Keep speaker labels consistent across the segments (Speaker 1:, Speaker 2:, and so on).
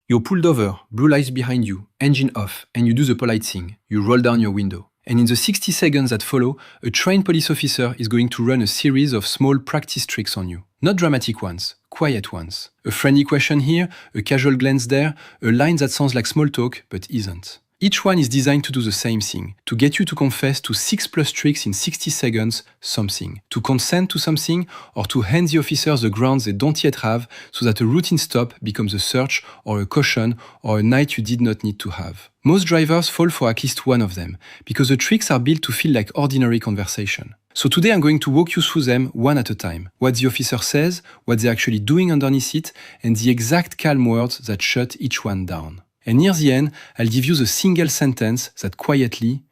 Speaker 1: You're pulled over, blue lights behind you, engine off, and you do the polite thing. You roll down your window. And in the 60 seconds that follow, a trained police officer is going to run a series of small practice tricks on you. Not dramatic ones, quiet ones. A friendly question here, a casual glance there, a line that sounds like small talk, but isn't. Each one is designed to do the same thing, to get you to confess to 6+ tricks in 60 seconds something, to consent to something, or to hand the officers the grounds they don't yet have so that a routine stop becomes a search or a caution or a night you did not need to have. Most drivers fall for at least one of them, because the tricks are built to feel like ordinary conversation. So today I'm going to walk you through them one at a time. What the officer says, what they're actually doing underneath it, and the exact calm words that shut each one down. And near the end, I'll give you the single sentence that quietly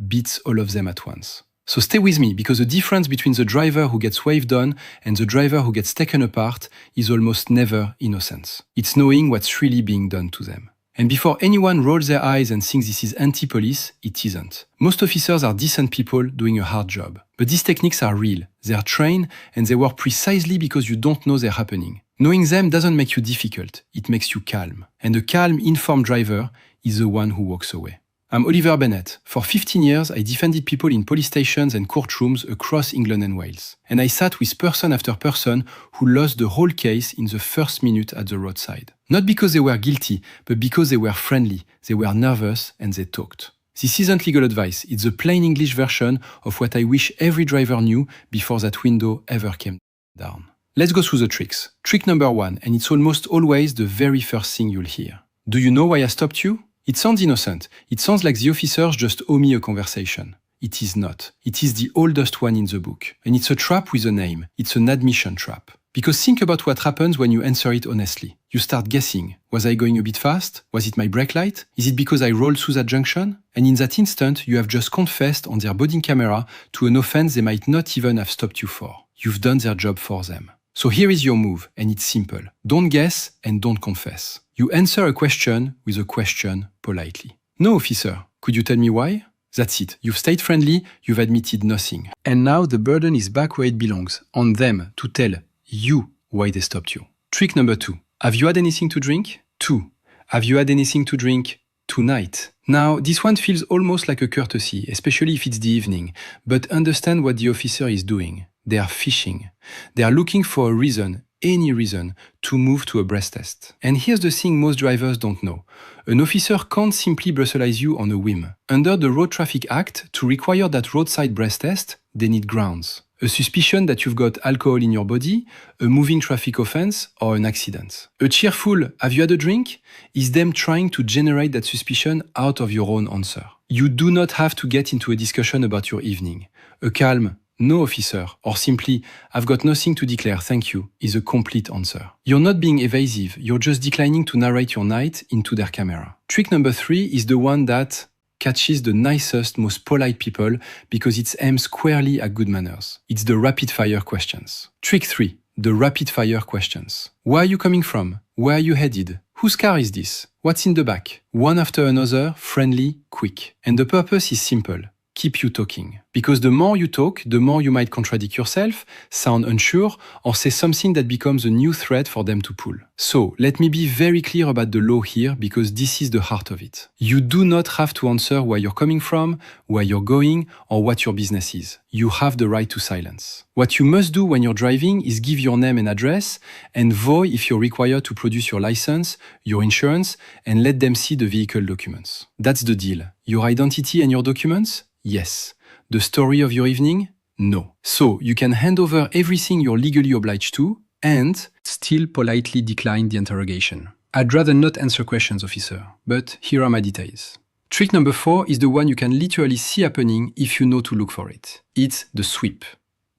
Speaker 1: beats all of them at once. So stay with me, because the difference between the driver who gets waved on and the driver who gets taken apart is almost never innocence. It's knowing what's really being done to them. And before anyone rolls their eyes and thinks this is anti-police, it isn't. Most officers are decent people doing a hard job. But these techniques are real, they are trained, and they work precisely because you don't know they're happening. Knowing them doesn't make you difficult, it makes you calm. And a calm, informed driver is the one who walks away. I'm Oliver Bennett. For 15 years, I defended people in police stations and courtrooms across England and Wales. And I sat with person after person who lost the whole case in the first minute at the roadside. Not because they were guilty, but because they were friendly, they were nervous, and they talked. This isn't legal advice, it's the plain English version of what I wish every driver knew before that window ever came down. Let's go through the tricks. Trick number 1, and it's almost always the very first thing you'll hear. Do you know why I stopped you? It sounds innocent. It sounds like the officers just owe me a conversation. It is not. It is the oldest one in the book. And it's a trap with a name. It's an admission trap. Because think about what happens when you answer it honestly. You start guessing. Was I going a bit fast? Was it my brake light? Is it because I rolled through that junction? And in that instant, you have just confessed on their body camera to an offense they might not even have stopped you for. You've done their job for them. So here is your move, and it's simple. Don't guess and don't confess. You answer a question with a question politely. No, officer. Could you tell me why? That's it. You've stayed friendly, you've admitted nothing. And now the burden is back where it belongs, on them to tell you why they stopped you. Trick number 2. Have you had anything to drink? 2. Have you had anything to drink tonight? Now, this one feels almost like a courtesy, especially if it's the evening, but understand what the officer is doing. They are fishing. They are looking for a reason, any reason, to move to a breath test. And here's the thing most drivers don't know. An officer can't simply breathalyze you on a whim. Under the Road Traffic Act, to require that roadside breath test, they need grounds. A suspicion that you've got alcohol in your body, a moving traffic offense, or an accident. A cheerful "have you had a drink?" is them trying to generate that suspicion out of your own answer. You do not have to get into a discussion about your evening. A calm "no, officer," or simply "I've got nothing to declare, thank you," is a complete answer. You're not being evasive, you're just declining to narrate your night into their camera. Trick number 3 is the one that catches the nicest, most polite people because it's aimed squarely at good manners. It's the rapid-fire questions. Trick 3, the rapid-fire questions. Where are you coming from? Where are you headed? Whose car is this? What's in the back? One after another, friendly, quick. And the purpose is simple. Keep you talking. Because the more you talk, the more you might contradict yourself, sound unsure, or say something that becomes a new thread for them to pull. So, let me be very clear about the law here, because this is the heart of it. You do not have to answer where you're coming from, where you're going, or what your business is. You have the right to silence. What you must do when you're driving is give your name and address, and voy if you're required to produce your license, your insurance, and let them see the vehicle documents. That's the deal. Your identity and your documents? Yes. The story of your evening? No. So, you can hand over everything you're legally obliged to and still politely decline the interrogation. I'd rather not answer questions, officer, but here are my details. Trick number 4 is the one you can literally see happening if you know to look for it. It's the sweep.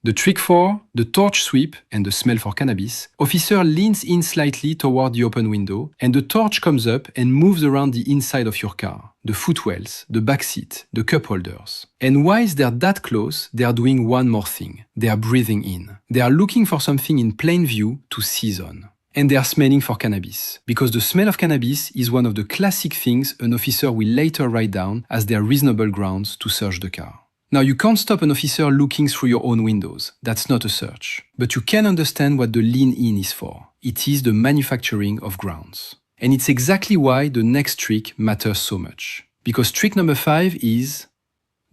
Speaker 1: The trick 4, the torch sweep and the smell for cannabis, officer leans in slightly toward the open window and the torch comes up and moves around the inside of your car, the footwells, the back seat, the cup holders. And whilst they're that close, they are doing one more thing. They are breathing in. They are looking for something in plain view to seize on. And they are smelling for cannabis, because the smell of cannabis is one of the classic things an officer will later write down as their reasonable grounds to search the car. Now, you can't stop an officer looking through your own windows. That's not a search. But you can understand what the lean-in is for. It is the manufacturing of grounds. And it's exactly why the next trick matters so much. Because trick number 5 is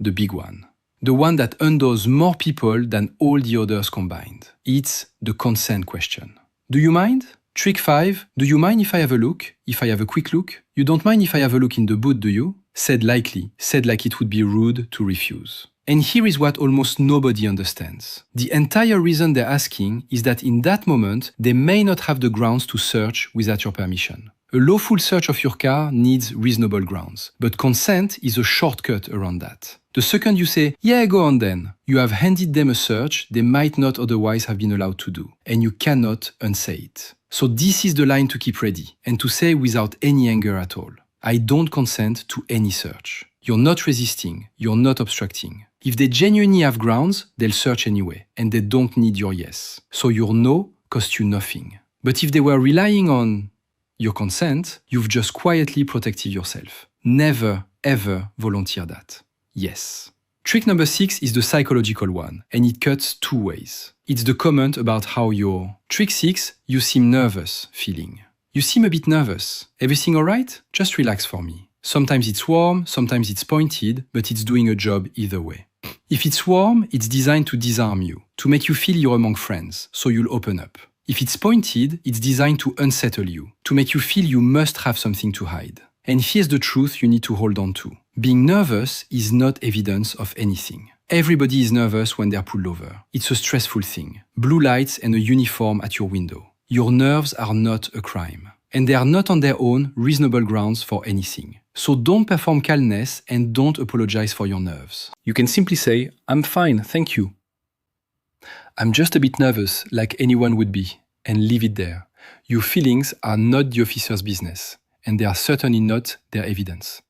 Speaker 1: the big one. The one that undoes more people than all the others combined. It's the consent question. Do you mind? Trick 5. Do you mind if I have a look? If I have a quick look? You don't mind if I have a look in the boot, do you? Said lightly, said like it would be rude to refuse. And here is what almost nobody understands. The entire reason they're asking is that in that moment, they may not have the grounds to search without your permission. A lawful search of your car needs reasonable grounds, but consent is a shortcut around that. The second you say, yeah, go on then, you have handed them a search they might not otherwise have been allowed to do, and you cannot unsay it. So this is the line to keep ready, and to say without any anger at all. I don't consent to any search. You're not resisting, you're not obstructing. If they genuinely have grounds, they'll search anyway, and they don't need your yes. So your no costs you nothing. But if they were relying on your consent, you've just quietly protected yourself. Never, ever volunteer that. Yes. Trick number 6 is the psychological one, and it cuts 2 ways. It's the comment about how you're... Trick 6, you seem nervous feeling. You seem a bit nervous. Everything alright? Just relax for me. Sometimes it's warm, sometimes it's pointed, but it's doing a job either way. If it's warm, it's designed to disarm you, to make you feel you're among friends, so you'll open up. If it's pointed, it's designed to unsettle you, to make you feel you must have something to hide. And here's the truth you need to hold on to. Being nervous is not evidence of anything. Everybody is nervous when they're pulled over. It's a stressful thing. Blue lights and a uniform at your window. Your nerves are not a crime. And they are not on their own reasonable grounds for anything. So don't perform calmness and don't apologize for your nerves. You can simply say, I'm fine, thank you. I'm just a bit nervous, like anyone would be, and leave it there. Your feelings are not the officer's business, and they are certainly not their evidence.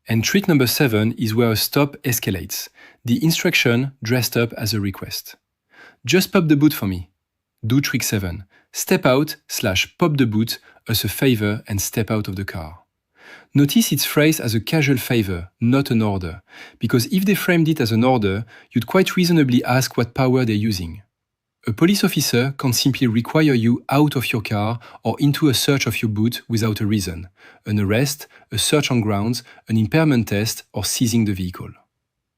Speaker 1: And trick number 7 is where a stop escalates, the instruction dressed up as a request. Just pop the boot for me. Do trick 7. Step out / pop the boot as a favor and step out of the car. Notice it's phrased as a casual favor, not an order, because if they framed it as an order, you'd quite reasonably ask what power they're using. A police officer can't simply require you out of your car or into a search of your boot without a reason, an arrest, a search on grounds, an impairment test, or seizing the vehicle.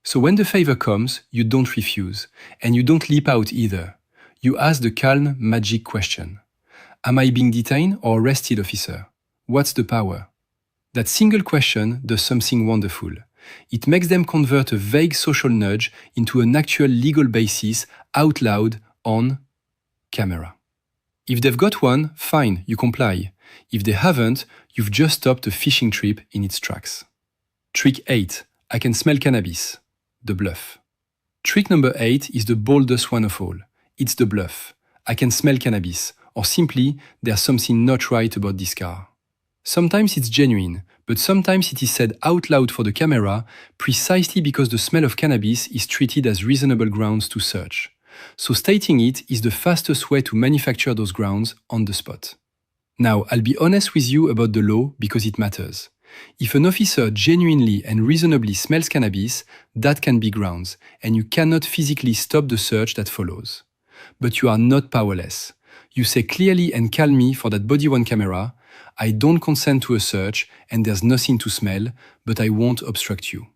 Speaker 1: So when the favor comes, you don't refuse, and you don't leap out either. You ask the calm, magic question. Am I being detained or arrested, officer? What's the power? That single question does something wonderful. It makes them convert a vague social nudge into an actual legal basis out loud on camera. If they've got one, fine, you comply. If they haven't, you've just stopped a fishing trip in its tracks. Trick 8. I can smell cannabis. The bluff. Trick number 8 is the boldest one of all. It's the bluff. I can smell cannabis. Or simply, there's something not right about this car. Sometimes it's genuine, but sometimes it is said out loud for the camera precisely because the smell of cannabis is treated as reasonable grounds to search. So stating it is the fastest way to manufacture those grounds on the spot. Now, I'll be honest with you about the law because it matters. If an officer genuinely and reasonably smells cannabis, that can be grounds, and you cannot physically stop the search that follows. But you are not powerless. You say clearly and calmly for that body-worn camera, I don't consent to a search and there's nothing to smell, but I won't obstruct you.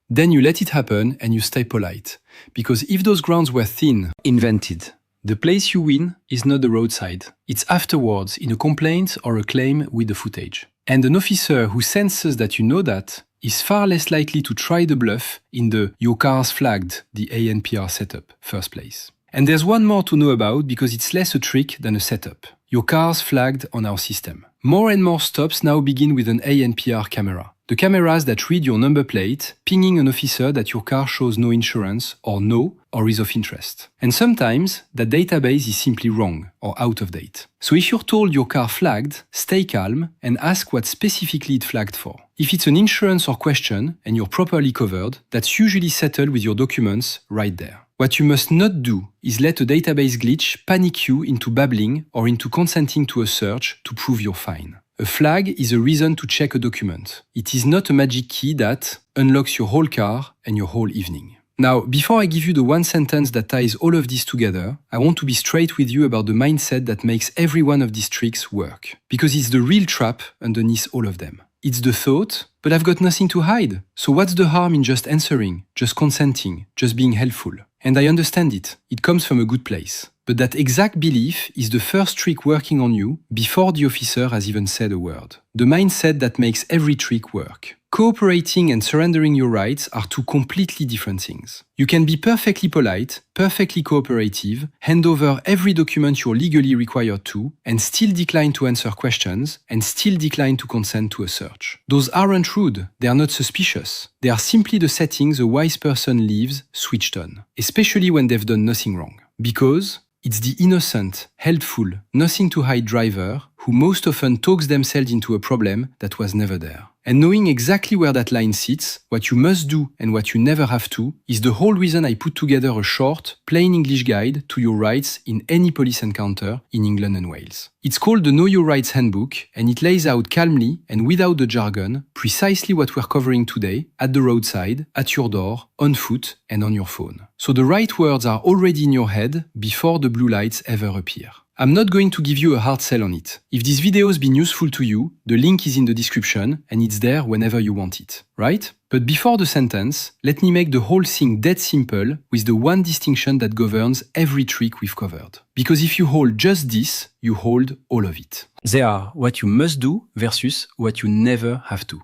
Speaker 1: Then you let it happen and you stay polite. Because if those grounds were thin, invented, the place you win is not the roadside. It's afterwards in a complaint or a claim with the footage. And an officer who senses that you know that is far less likely to try the bluff in the your car's flagged, the ANPR setup, first place. And there's one more to know about because it's less a trick than a setup. Your car's flagged on our system. More and more stops now begin with an ANPR camera. The cameras that read your number plate, pinging an officer that your car shows no insurance or is of interest. And sometimes that database is simply wrong or out of date. So if you're told your car flagged, stay calm and ask what specifically it flagged for. If it's an insurance or question and you're properly covered, that's usually settled with your documents right there. What you must not do is let a database glitch panic you into babbling or into consenting to a search to prove you're fine. A flag is a reason to check a document. It is not a magic key that unlocks your whole car and your whole evening. Now, before I give you the one sentence that ties all of this together, I want to be straight with you about the mindset that makes every one of these tricks work. Because it's the real trap underneath all of them. It's the thought, but I've got nothing to hide. So what's the harm in just answering, just consenting, just being helpful? And I understand it. It comes from a good place. But that exact belief is the first trick working on you before the officer has even said a word. The mindset that makes every trick work. Cooperating and surrendering your rights are two completely different things. You can be perfectly polite, perfectly cooperative, hand over every document you're legally required to, and still decline to answer questions, and still decline to consent to a search. Those aren't rude, they are not suspicious. They are simply the settings a wise person leaves switched on, especially when they've done nothing wrong. Because it's the innocent, helpful, nothing-to-hide driver who most often talks themselves into a problem that was never there. And knowing exactly where that line sits, what you must do and what you never have to, is the whole reason I put together a short, plain English guide to your rights in any police encounter in England and Wales. It's called the Know Your Rights Handbook, and it lays out calmly and without the jargon precisely what we're covering today at the roadside, at your door, on foot, and on your phone. So the right words are already in your head before the blue lights ever appear. I'm not going to give you a hard sell on it. If this video has been useful to you, the link is in the description and it's there whenever you want it, right? But before the sentence, let me make the whole thing dead simple with the one distinction that governs every trick we've covered. Because if you hold just this, you hold all of it. They are what you must do versus what you never have to.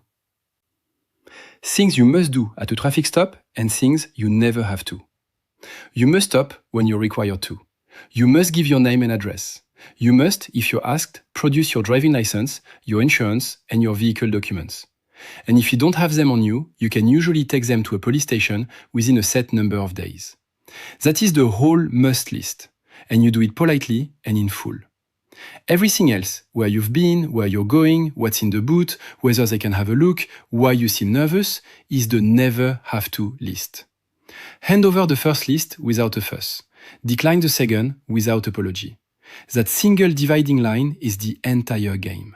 Speaker 1: Things you must do at a traffic stop and things you never have to. You must stop when you're required to. You must give your name and address. You must, if you're asked, produce your driving license, your insurance, and your vehicle documents. And if you don't have them on you, you can usually take them to a police station within a set number of days. That is the whole must list, and you do it politely and in full. Everything else, where you've been, where you're going, what's in the boot, whether they can have a look, why you seem nervous, is the never have to list. Hand over the first list without a fuss. Decline the second without apology. That single dividing line is the entire game.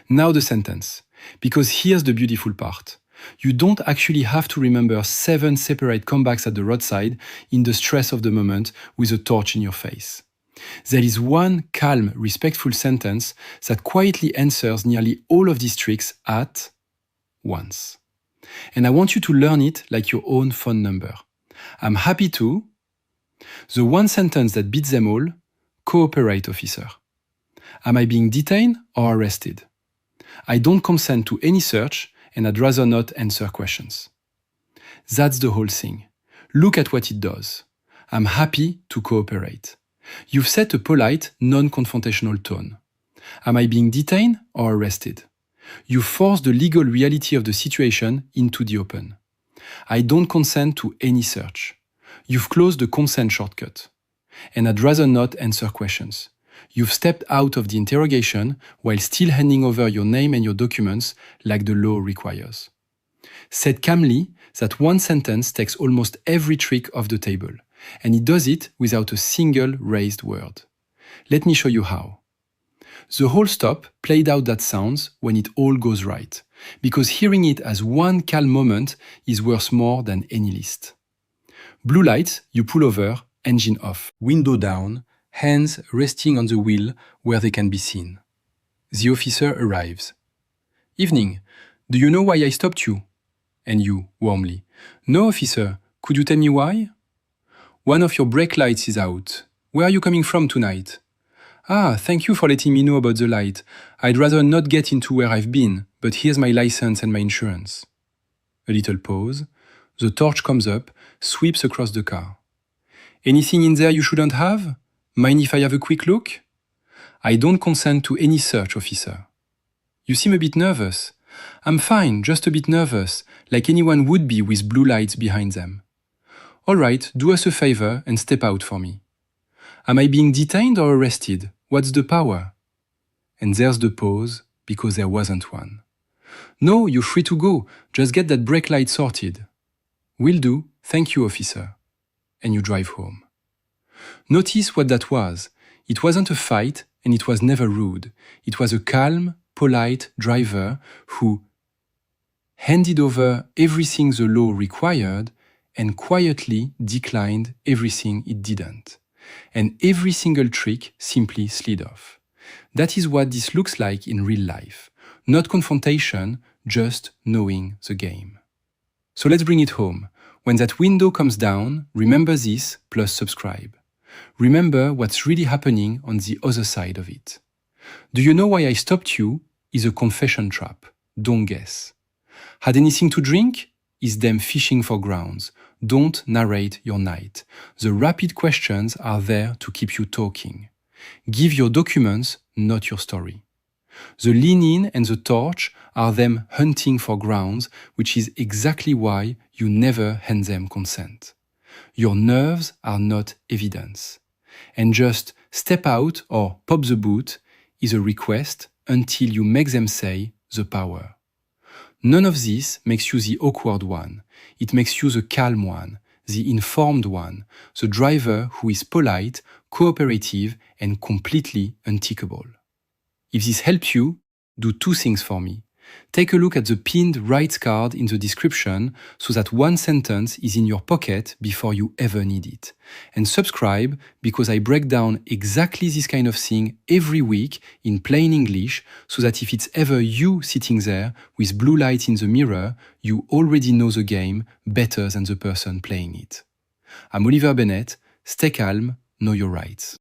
Speaker 1: Now the sentence, because here's the beautiful part. You don't actually have to remember 7 separate comebacks at the roadside in the stress of the moment with a torch in your face. There is one calm, respectful sentence that quietly answers nearly all of these tricks at once. And I want you to learn it like your own phone number. I'm happy to. The one sentence that beats them all, cooperate, officer. Am I being detained or arrested? I don't consent to any search and I'd rather not answer questions. That's the whole thing. Look at what it does. I'm happy to cooperate. You've set a polite, non-confrontational tone. Am I being detained or arrested? You force the legal reality of the situation into the open. I don't consent to any search. You've closed the consent shortcut. And I'd rather not answer questions. You've stepped out of the interrogation while still handing over your name and your documents like the law requires. Said calmly, that one sentence takes almost every trick off the table, and it does it without a single raised word. Let me show you how. The whole stop played out that sounds when it all goes right, because hearing it as one calm moment is worth more than any list. Blue lights, you pull over, engine off, window down, hands resting on the wheel where they can be seen. The officer arrives. Evening, do you know why I stopped you? And you, warmly. No, officer, could you tell me why? One of your brake lights is out. Where are you coming from tonight? Ah, thank you for letting me know about the light. I'd rather not get into where I've been, but here's my license and my insurance. A little pause. The torch comes up, sweeps across the car. Anything in there you shouldn't have? Mind if I have a quick look? I don't consent to any search, officer. You seem a bit nervous. I'm fine, just a bit nervous, like anyone would be with blue lights behind them. All right, do us a favor and step out for me. Am I being detained or arrested? What's the power? And there's the pause, because there wasn't one. No, you're free to go. Just get that brake light sorted. Will do. Thank you, officer. And you drive home. Notice what that was. It wasn't a fight, and it was never rude. It was a calm, polite driver who handed over everything the law required and quietly declined everything it didn't. And every single trick simply slid off. That is what this looks like in real life. Not confrontation, just knowing the game. So let's bring it home. When that window comes down, remember this plus subscribe. Remember what's really happening on the other side of it. Do you know why I stopped you? Is a confession trap. Don't guess. Had anything to drink? Is them fishing for grounds. Don't narrate your night. The rapid questions are there to keep you talking. Give your documents, not your story. The lean-in and the torch are them hunting for grounds, which is exactly why you never hand them consent. Your nerves are not evidence. And just step out or pop the boot is a request until you make them say the power. None of this makes you the awkward one. It makes you the calm one, the informed one, the driver who is polite, cooperative, and completely untickable. If this helps you, do two things for me. Take a look at the pinned rights card in the description so that one sentence is in your pocket before you ever need it. And subscribe because I break down exactly this kind of thing every week in plain English so that if it's ever you sitting there with blue light in the mirror, you already know the game better than the person playing it. I'm Oliver Bennett. Stay calm, know your rights.